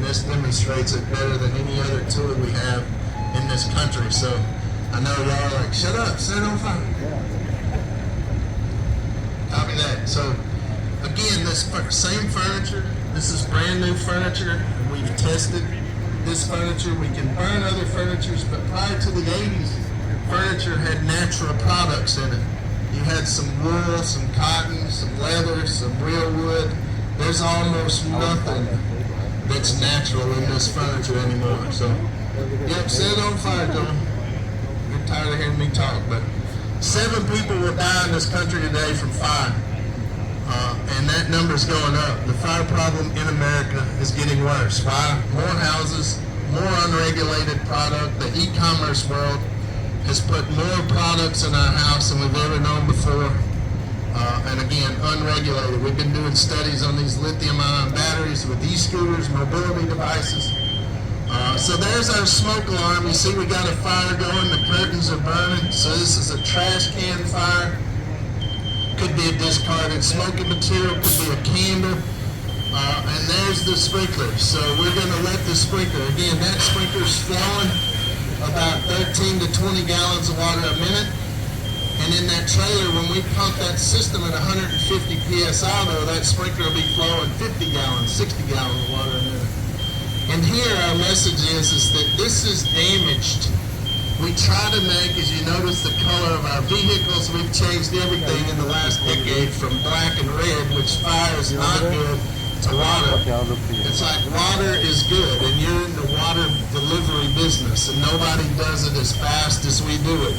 and this demonstrates it better than any other tool we have in this country. So I know y'all are like, shut up, set it on fire. Copy that. So again, this same furniture, this is brand new furniture. We've tested this furniture. We can burn other furnitures, but prior to the 80s, furniture had natural products in it. You had some wool, some cotton, some leather, some real wood. There's almost nothing that's natural in this furniture anymore. So, yep, set it on fire, John. You're tired of hearing me talk, but 7 people will die in this country today from fire. And that number's going up. The fire problem in America is getting worse. Why? More houses, more unregulated product. The e-commerce world has put more products in our house than we've ever known before. And again, unregulated. We've been doing studies on these lithium-ion batteries with e-scooters, mobility devices. So there's our smoke alarm. You see we got a fire going, the curtains are burning. So this is a trash can fire. Could be a discarded smoking material, could be a candle. And there's the sprinkler. So we're gonna let the sprinkler, again, that sprinkler's flowing about 13 to 20 gallons of water a minute. And in that trailer, when we pump that system at 150 PSI though, that sprinkler will be flowing 50 gallons, 60 gallons of water a minute. And here our message is that this is damaged. We try to make, as you notice the color of our vehicles, we've changed everything in the last decade from black and red, which fire is not good, to water. It's like water is good, and you're in the water delivery business, and nobody does it as fast as we do it.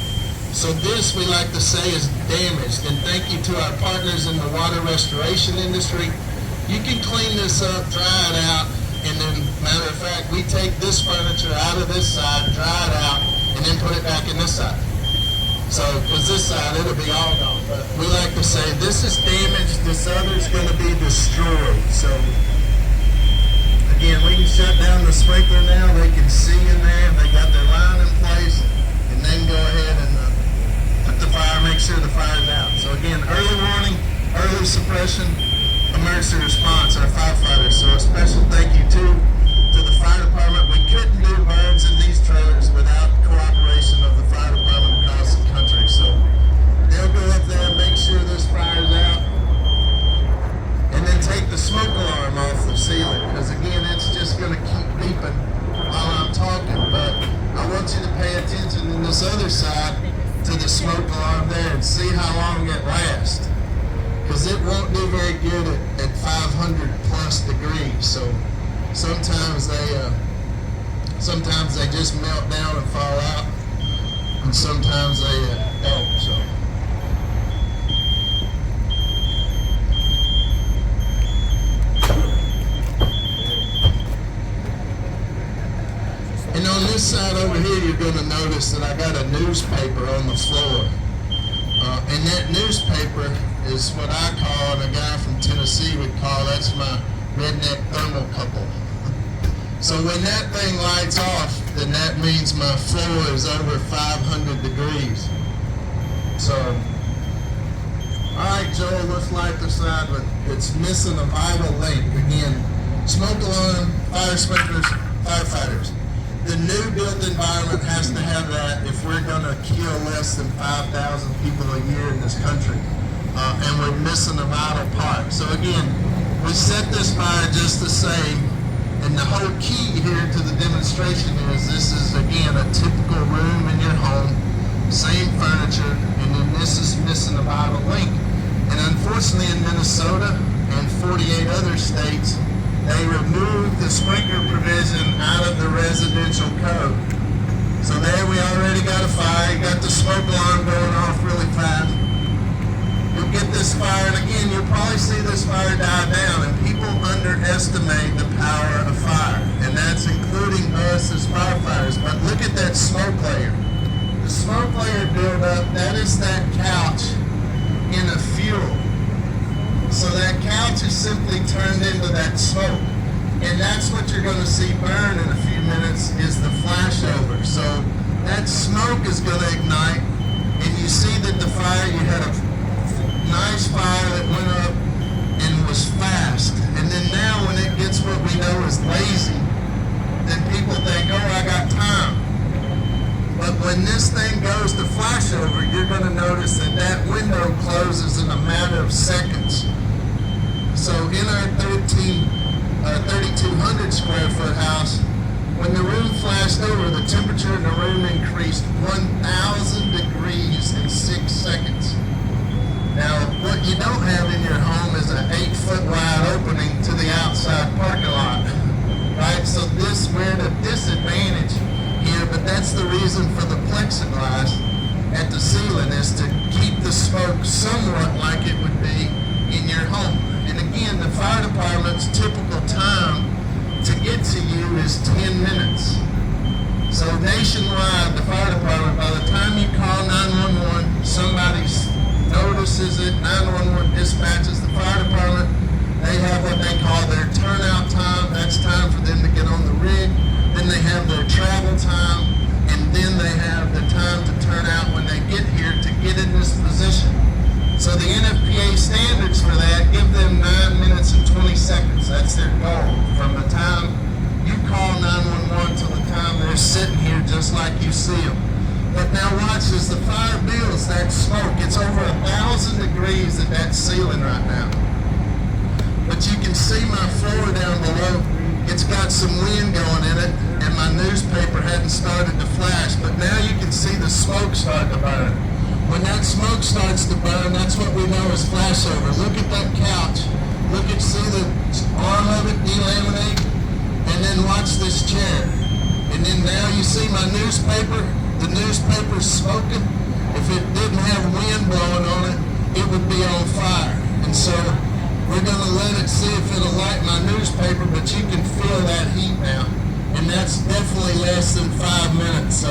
So this, we like to say, is damaged, and thank you to our partners in the water restoration industry. You can clean this up, dry it out, and then, matter of fact, we take this furniture out of this side, dry it out, and then put it back in this side. So, because this side, it'll be all gone. But we like to say, this is damaged, this other's going to be destroyed. So, again, we can shut down the sprinkler now. They can see in there. They got their line in place. And then go ahead and put the fire, make sure the fire's out. So, again, early warning, early suppression, emergency response, our firefighters. So, a special thank you, too, to the fire department. We couldn't do burns in these trailers without cooperation of the fire department across the country. So they'll go up there and make sure this fire's out, and then take the smoke alarm off the ceiling, because again, it's just going to keep beeping while I'm talking. But I want you to pay attention on this other side to the smoke alarm there and see how long it lasts, because it won't do very good at 500 plus degrees. So sometimes they just melt down and fall out, and sometimes they don't. So and on this side over here, you're going to notice that I got a newspaper on the floor, and that newspaper is what I call, and a guy from Tennessee would call, that's my redneck thermocouple. So when that thing lights off, then that means my floor is over 500 degrees. So, all right, Joel, let's light the side, but it's missing a vital link. Again, smoke alarm, fire sprinklers, firefighters. The new built environment has to have that if we're going to kill less than 5,000 people a year in this country. And we're missing a vital part. So again, we set this fire just to say, and the whole key here to the demonstration is this is, again, a typical room in your home, same furniture, and then this is missing a vital link. And unfortunately in Minnesota and 48 other states, they removed the sprinkler provision out of the residential code. So there we already got a fire, you got the smoke alarm going off really fast. You'll get this fire, and again, you'll probably see this fire die down, and people underestimate the power of fire, and that's including us as firefighters. But look at that smoke layer. The smoke layer buildup, that is that couch in a fuel. So that couch is simply turned into that smoke, and that's what you're going to see burn in a few minutes is the flashover. So that smoke is going to ignite, and you see that the fire, you had a nice fire that went up and was fast. And then now when it gets what we know is lazy, flashover, you're going to notice that that window closes in a matter of seconds. So in our 3,200 square foot house, when the room flashed over, the temperature in the room increased 1,000 degrees in 6 seconds. Now, what you don't have in your home is an 8-foot wide opening to the outside parking lot, right? So we're at a disadvantage here, but that's the reason for the plexiglass at the ceiling, is to keep the smoke somewhat like it would be in your home. And again, the fire department's typical time to get to you is 10 minutes. So nationwide, the fire department, by the time you call 911, somebody notices it, 911 dispatches the fire department. They have what they call their turnout time. That's time for them to get on the rig. Then they have their travel time, and then they have the time to turn out when they get here to get in this position. So the NFPA standards for that give them 9 minutes and 20 seconds. That's their goal. From the time you call 911 to the time they're sitting here just like you see them. But now watch, as the fire builds, that smoke, it's over 1,000 degrees at that ceiling right now. But you can see my floor down below. It's got some wind going in it, and my newspaper hadn't started to flash, but now you can see the smoke start to burn. When that smoke starts to burn, that's what we know is flashover. Look at that couch. See the arm of it delaminate, and then watch this chair. And then now you see my newspaper. The newspaper's smoking. If it didn't have wind blowing on it, it would be on fire. And so we're going to let it see if it'll light my newspaper, but you can feel that heat now. And that's definitely less than 5 minutes. So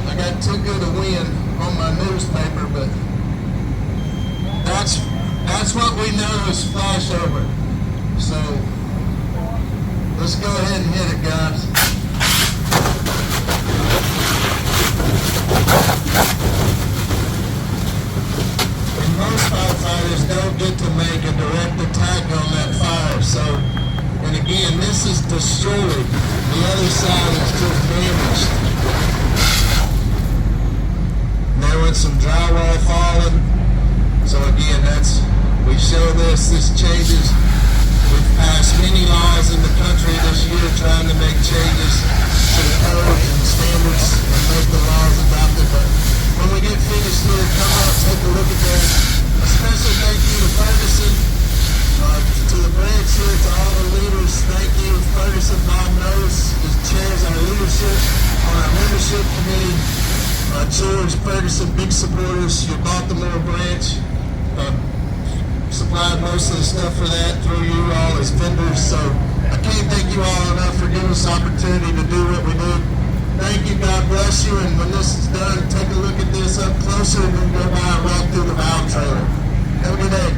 I got too good a wind on my newspaper, but that's what we know is flashover. So let's go ahead and hit it, guys. And most firefighters don't get to make a direct attack on that fire. So, and again, this is destroyed. The other side is just damaged. There went some drywall falling. So again, we show this changes. We've passed many laws in the country this year trying to make changes to the code and standards and make the laws adopted. But when we get finished here, come out, take a look at that. A special thank you to Ferguson, to the branch here, to all the leaders. Thank you, Ferguson. Bob knows, he chairs our leadership on our membership committee. George Ferguson, big supporters. Your Baltimore branch supplied most of the stuff for that through you all as vendors. So I can't thank you all enough for giving us the opportunity to do what we do. Thank you, God bless you, and when this is done, take a look at this up closer and then go by and walk through the valve trailer. Have a good day.